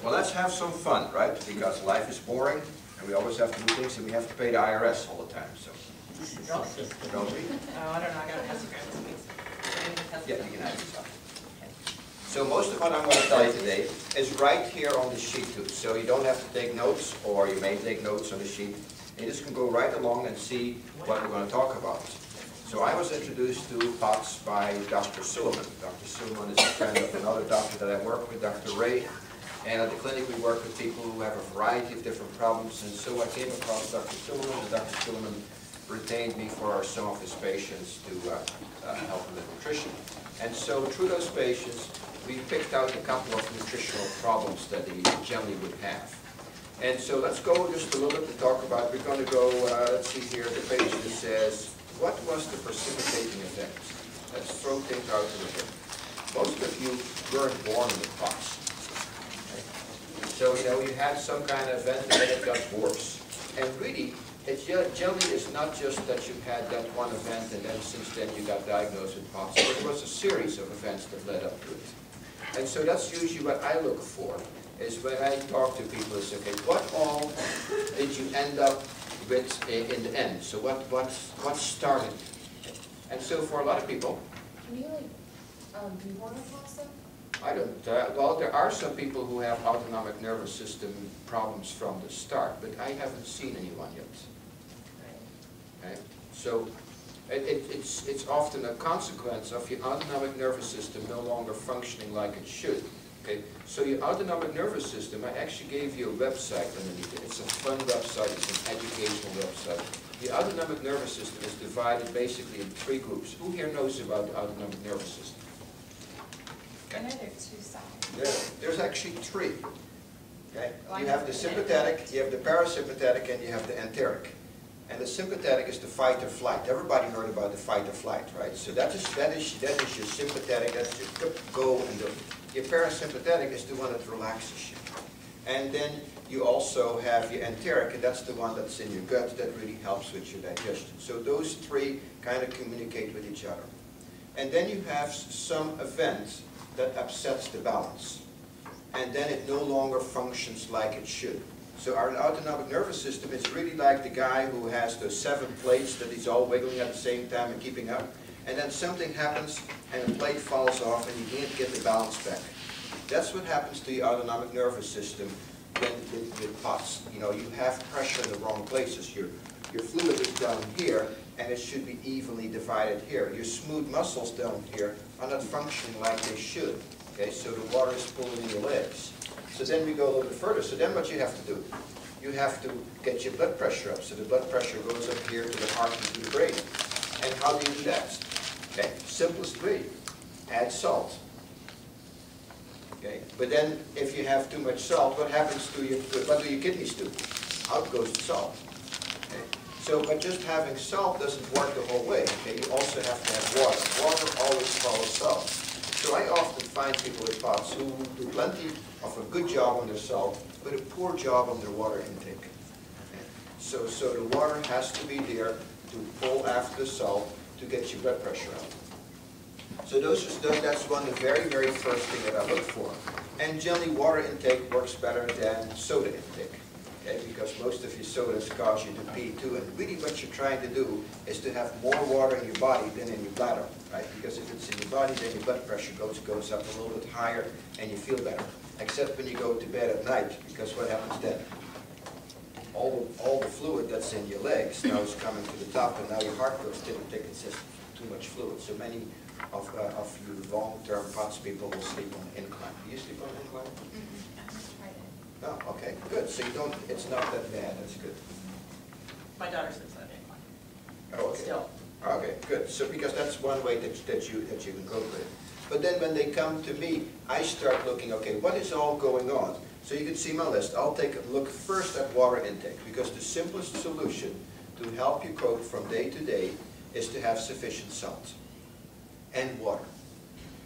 Well, let's have some fun, right? Because life is boring, and we always have to do things, and we have to pay the IRS all the time, so. Don't we? Oh, I don't know, I gotta pass you guys this week. Yeah, you can have some. So most of what I'm going to tell you today is right here on the sheet too. So you don't have to take notes, or you may take notes on the sheet. You just can go right along and see what we're going to talk about. So I was introduced to P.O.T.S by Dr. Suleiman. Dr. Suleiman is a friend of another doctor that I work with, Dr. Ray. And at the clinic we work with people who have a variety of different problems. And so I came across Dr. Suleiman, and Dr. Suleiman retained me for some of his patients to help them with nutrition. And so through those patients, we picked out a couple of nutritional problems that they generally would have. And so let's go just a little bit to talk about. We're going to go, let's see here, the page that says, what was the precipitating event? Let's throw things out to the hip. Most of you weren't born with P.O.T.S. Okay? So, you know, you had some kind of event and then it got worse. And really, it generally is not just that you had that one event and then since then you got diagnosed with P.O.T.S, but it was a series of events that led up to it. And so that's usually what I look for, is when I talk to people, is okay, what all did you end up with in the end? So what started? And so for a lot of people, can you do one also? I don't, well, there are some people who have autonomic nervous system problems from the start, but I haven't seen anyone yet. Okay? So it's often a consequence of your autonomic nervous system no longer functioning like it should. Okay? So your autonomic nervous system, I actually gave you a website underneath it. It's a fun website, it's an educational website. The autonomic nervous system is divided basically in three groups. Who here knows about the autonomic nervous system? I know there are two sides. There's actually three. Okay? You have the sympathetic, you have the parasympathetic, and you have the enteric. And the sympathetic is the fight or flight. Everybody heard about the fight or flight, right? So that is your sympathetic, that's your go and do. Your parasympathetic is the one that relaxes you. And then you also have your enteric, and that's the one that's in your gut that really helps with your digestion. So those three kind of communicate with each other. And then you have some event that upsets the balance. And then it no longer functions like it should. So our autonomic nervous system is really like the guy who has those 7 plates that he's all wiggling at the same time and keeping up. And then something happens and a plate falls off and you can't get the balance back. That's what happens to the autonomic nervous system with P.O.T.S. You know, you have pressure in the wrong places. Your fluid is down here and it should be evenly divided here. Your smooth muscles down here are not functioning like they should. Okay, so the water is pulling in your legs. So then we go a little bit further. So then what you have to do, you have to get your blood pressure up. So the blood pressure goes up here to the heart and to the brain. And how do you do that? Okay, simplest way, add salt. Okay, but then if you have too much salt, what happens to your, what do your kidneys do? Out goes the salt. Okay, so but just having salt doesn't work the whole way. Okay, you also have to have water. Water always follows salt. So I often find people with P.O.T.S who do plenty of a good job on their salt, but a poor job on their water intake. Okay? So the water has to be there to pull after the salt to get your blood pressure up. So that's one of the very, very first thing that I look for. And generally water intake works better than soda intake. Okay? Because most of your sodas cause you to pee too. And really what you're trying to do is to have more water in your body than in your bladder. Right? Because if it's in your body, then your blood pressure goes up a little bit higher and you feel better. Except when you go to bed at night, because what happens then? All the fluid that's in your legs now is coming to the top, and now your heart goes thick it's just too much fluid. So many of you long-term P.O.T.S people will sleep on an incline. Do you sleep on an incline? I just tried it. No, okay, good. So you don't, it's not that bad, that's good. My daughter sleeps on an incline. Oh, okay. Still. Okay, good. So because that's one way that you can cope with it. But then when they come to me, I start looking, okay, what is all going on? So you can see my list. I'll take a look first at water intake, because the simplest solution to help you cope from day to day is to have sufficient salt and water.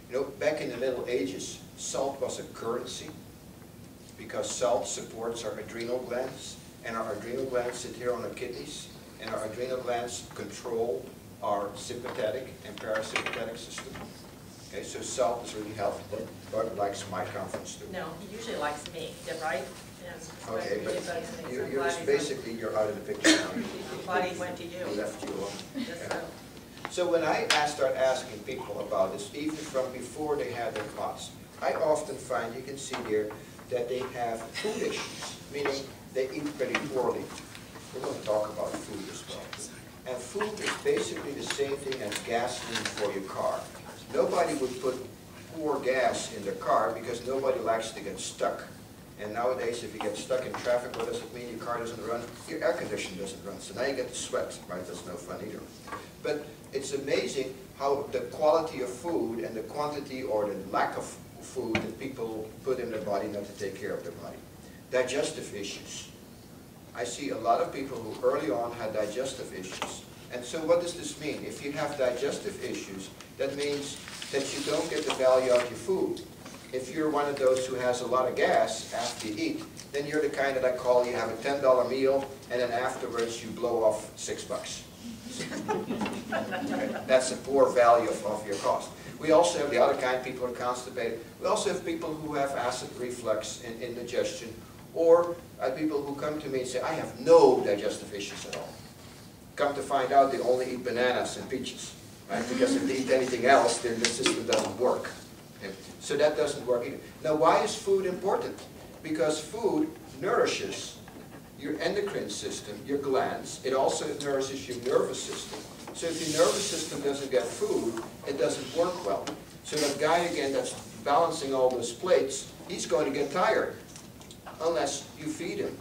You know, back in the Middle Ages, salt was a currency, because salt supports our adrenal glands, and our adrenal glands sit here on our kidneys, and our adrenal glands control our sympathetic and parasympathetic system. Okay, so salt is really healthy. Bug likes my conference too. No, he usually likes me, yeah, right? Yeah, Okay, but I'm you're glad basically, you're out of the picture now. glad he went to you. He left you alone. Yes, Okay. so. So when I start asking people about this, even from before they had their class, I often find, you can see here, that they have food issues, meaning they eat pretty poorly. We're going to talk about food as well. And food is basically the same thing as gasoline for your car. Nobody would put poor gas in their car because nobody likes to get stuck. And nowadays, if you get stuck in traffic, what does it mean? Your car doesn't run, your air conditioner doesn't run. So now you get to sweat, right? That's no fun either. But it's amazing how the quality of food and the quantity or the lack of food that people put in their body not to take care of their body. Digestive issues. I see a lot of people who early on had digestive issues. And so what does this mean? If you have digestive issues, that means that you don't get the value out of your food. If you're one of those who has a lot of gas after you eat, then you're the kind that I call you have a $10 meal and then afterwards you blow off $6. Okay. That's a poor value of your cost. We also have the other kind, people are constipated. We also have people who have acid reflux and indigestion, or people who come to me and say, I have no digestive issues at all. Come to find out they only eat bananas and peaches, right? Because if they eat anything else, their system doesn't work. Okay? So that doesn't work either. Now why is food important? Because food nourishes your endocrine system, your glands. It also nourishes your nervous system. So if your nervous system doesn't get food, it doesn't work well. So that guy again that's balancing all those plates, he's going to get tired unless you feed him.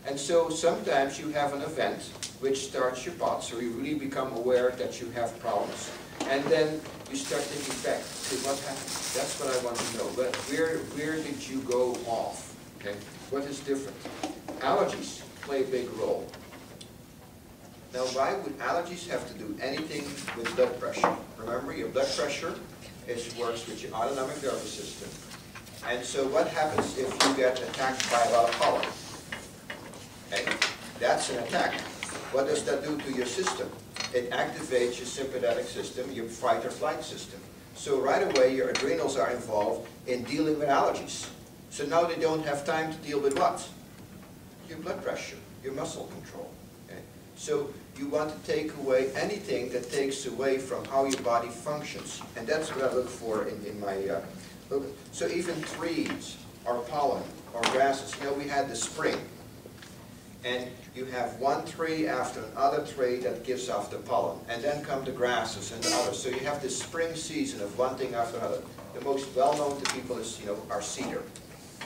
And so sometimes you have an event which starts your P.O.T.S, or you really become aware that you have problems. And then you start thinking back, okay, what happened? That's what I want to know. But where did you go off? Okay, what is different? Allergies play a big role. Now, why would allergies have to do anything with blood pressure? Remember, your blood pressure works with your autonomic nervous system. And so what happens if you get attacked by a lot of pollen? Okay, that's an attack. What does that do to your system? It activates your sympathetic system, your fight or flight system. So right away, your adrenals are involved in dealing with allergies. So now they don't have time to deal with what? Your blood pressure, your muscle control. Okay? So you want to take away anything that takes away from how your body functions. And that's what I look for in my look. So even trees or pollen or grasses. You know, we had the spring. And you have one tree after another tree that gives off the pollen. And then come the grasses and the others. So you have this spring season of one thing after another. The most well-known to people is, our cedar.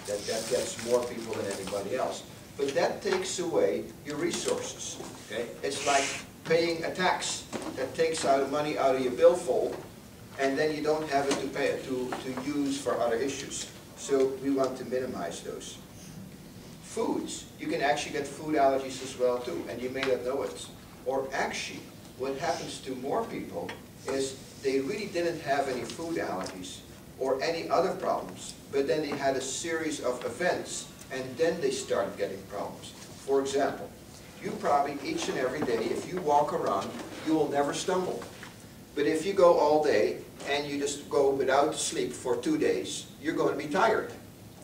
That gets more people than anybody else. But that takes away your resources. Okay? It's like paying a tax that takes out money out of your billfold, and then you don't have it to pay to use for other issues. So we want to minimize those. Foods, you can actually get food allergies as well too, and you may not know it. Or actually, what happens to more people is they really didn't have any food allergies or any other problems, but then they had a series of events, and then they started getting problems. For example, you probably each and every day, if you walk around, you will never stumble. But if you go all day and you just go without sleep for 2 days, you're going to be tired.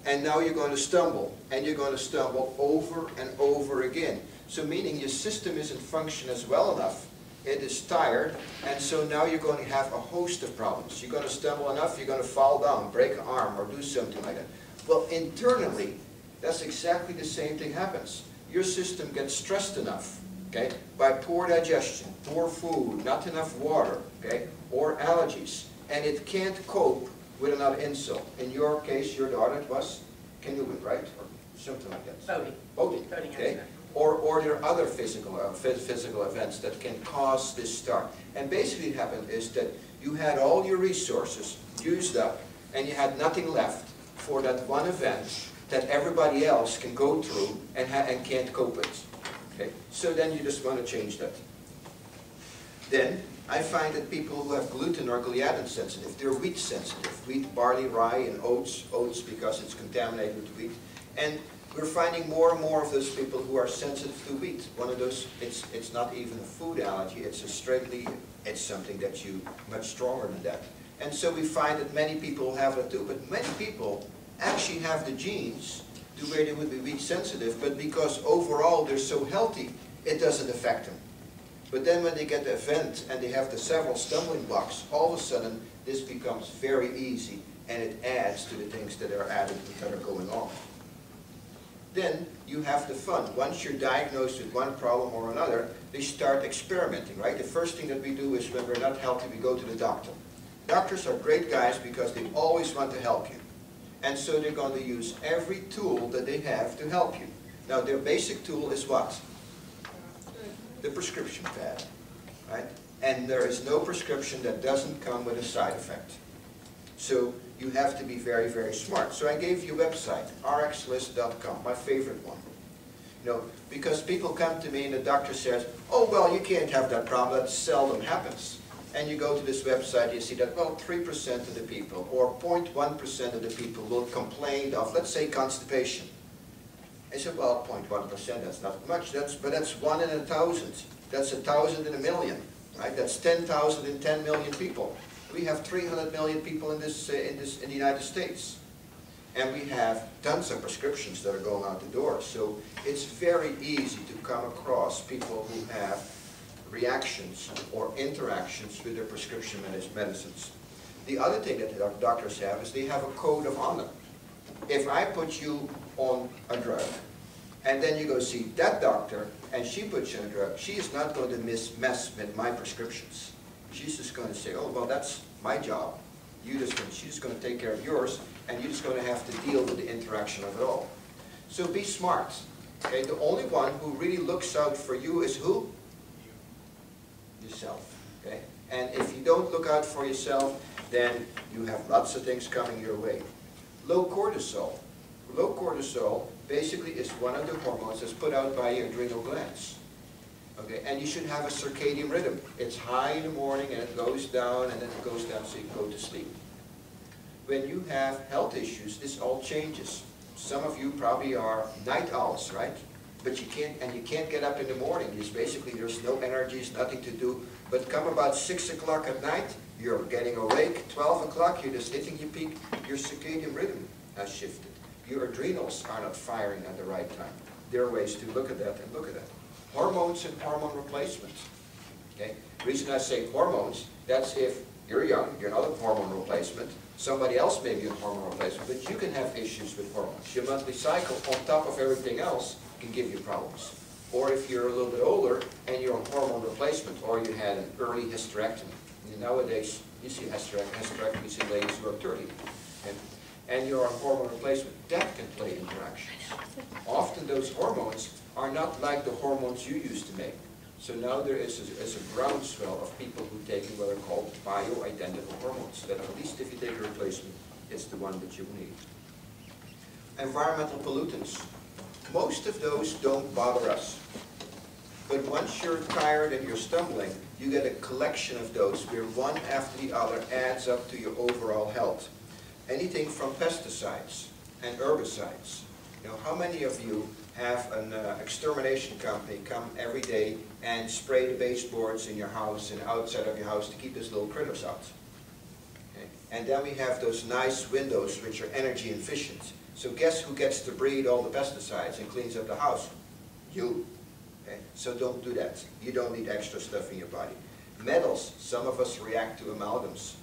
And now you're going to stumble, and you're going to stumble over and over again. So meaning your system isn't functioning as well enough. It is tired, and so now you're going to have a host of problems. You're going to stumble enough, you're going to fall down, break an arm, or do something like that. Well, internally, that's exactly the same thing happens. Your system gets stressed enough, okay, by poor digestion, poor food, not enough water, okay, or allergies, and it can't cope with another insult. In your case, your daughter, it was canoeing, right? Or something like that. Boating. Boating, Boating, okay? Or there are other physical events that can cause this start. And basically what happened is that you had all your resources used up, and you had nothing left for that one event that everybody else can go through and can't cope with. Okay? So then you just want to change that. Then I find that people who have gluten or gliadin sensitive, they're wheat sensitive. Wheat, barley, rye, and oats. Oats because it's contaminated with wheat. And we're finding more and more of those people who are sensitive to wheat. One of those, it's not even a food allergy, it's something that much stronger than that. And so we find that many people have that too, but many people actually have the genes to where they would be wheat sensitive, but because overall they're so healthy, it doesn't affect them. But then when they get the event and they have the several stumbling blocks, all of a sudden this becomes very easy and it adds to the things that are added that are going on. Then you have the fun. Once you're diagnosed with one problem or another, they start experimenting, right? The first thing that we do is when we're not healthy, we go to the doctor. Doctors are great guys because they always want to help you. And so they're going to use every tool that they have to help you. Now their basic tool is what? The prescription pad, right? And there is no prescription that doesn't come with a side effect. So you have to be very, very smart. So I gave you a website, rxlist.com, my favorite one. You know, because people come to me and the doctor says, oh, well, you can't have that problem, that seldom happens. And you go to this website, you see that, well, 3% of the people, or 0.1% of the people will complain of, let's say, constipation. I said, well, 0.1%, that's not much, but that's 1 in 1,000. That's 1,000 in a million, right? That's 10,000 in 10 million people. We have 300 million people in the United States. And we have tons of prescriptions that are going out the door. So it's very easy to come across people who have reactions or interactions with their prescription medicines. The other thing that doctors have is they have a code of honor. If I put you on a drug, and then you go see that doctor, and she puts you on a drug, she is not going to mess with my prescriptions. She's just going to say, oh, well, that's my job. She's just going to take care of yours, and you're just going to have to deal with the interaction of it all. So be smart. Okay? The only one who really looks out for you is who? Yourself. Okay? And if you don't look out for yourself, then you have lots of things coming your way. Low cortisol. Low cortisol basically is one of the hormones that's put out by your adrenal glands. Okay, and you should have a circadian rhythm. It's high in the morning and it goes down and then it goes down so you can go to sleep. When you have health issues, this all changes. Some of you probably are night owls, right? But you can't get up in the morning. It's basically there's no energy, there's nothing to do. But come about 6 o'clock at night, you're getting awake. 12 o'clock, you're just hitting your peak. Your circadian rhythm has shifted. Your adrenals are not firing at the right time. There are ways to look at that and look at that. Hormones and hormone replacement. Okay? The reason I say hormones, that's if you're young, you're not a hormone replacement. Somebody else may be a hormone replacement, but you can have issues with hormones. Your monthly cycle, on top of everything else, can give you problems. Or if you're a little bit older and you're on hormone replacement, or you had an early hysterectomy. Nowadays, you see hysterectomies in ladies who are 30. And you're on hormone replacement, that can play interactions. Often those hormones are not like the hormones you used to make. So now there is a groundswell of people who take what are called bioidentical hormones, that at least if you take a replacement, it's the one that you need. Environmental pollutants. Most of those don't bother us. But once you're tired and you're stumbling, you get a collection of those where one after the other adds up to your overall health. Anything from pesticides and herbicides. You know, how many of you have an extermination company come every day and spray the baseboards in your house and outside of your house to keep those little critters out? Okay? And then we have those nice windows which are energy efficient. So guess who gets to breed all the pesticides and cleans up the house? You. Okay? So don't do that. You don't need extra stuff in your body. Metals, some of us react to amalgams.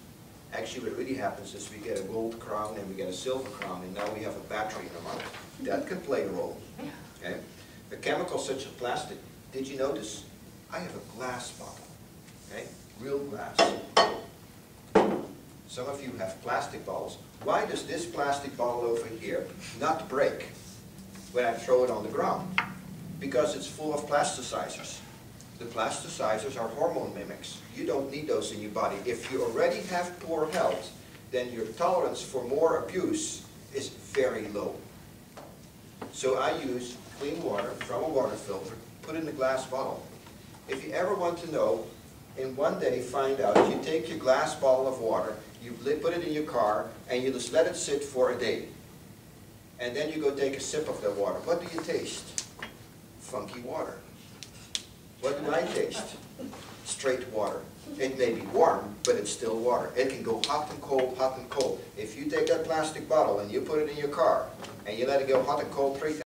Actually, what really happens is we get a gold crown and we get a silver crown, and now we have a battery in our mouth. That can play a role. Okay? The chemicals such as plastic. Did you notice? I have a glass bottle. Okay? Real glass. Some of you have plastic bottles. Why does this plastic bottle over here not break when I throw it on the ground? Because it's full of plasticizers. The plasticizers are hormone mimics. You don't need those in your body. If you already have poor health, then your tolerance for more abuse is very low. So I use clean water from a water filter, put it in a glass bottle. If you ever want to know, in one day find out, you take your glass bottle of water, you put it in your car, and you just let it sit for a day. And then you go take a sip of that water. What do you taste? Funky water. What do I taste? Straight water. It may be warm, but it's still water. It can go hot and cold, hot and cold. If you take that plastic bottle and you put it in your car, and you let it go hot and cold 3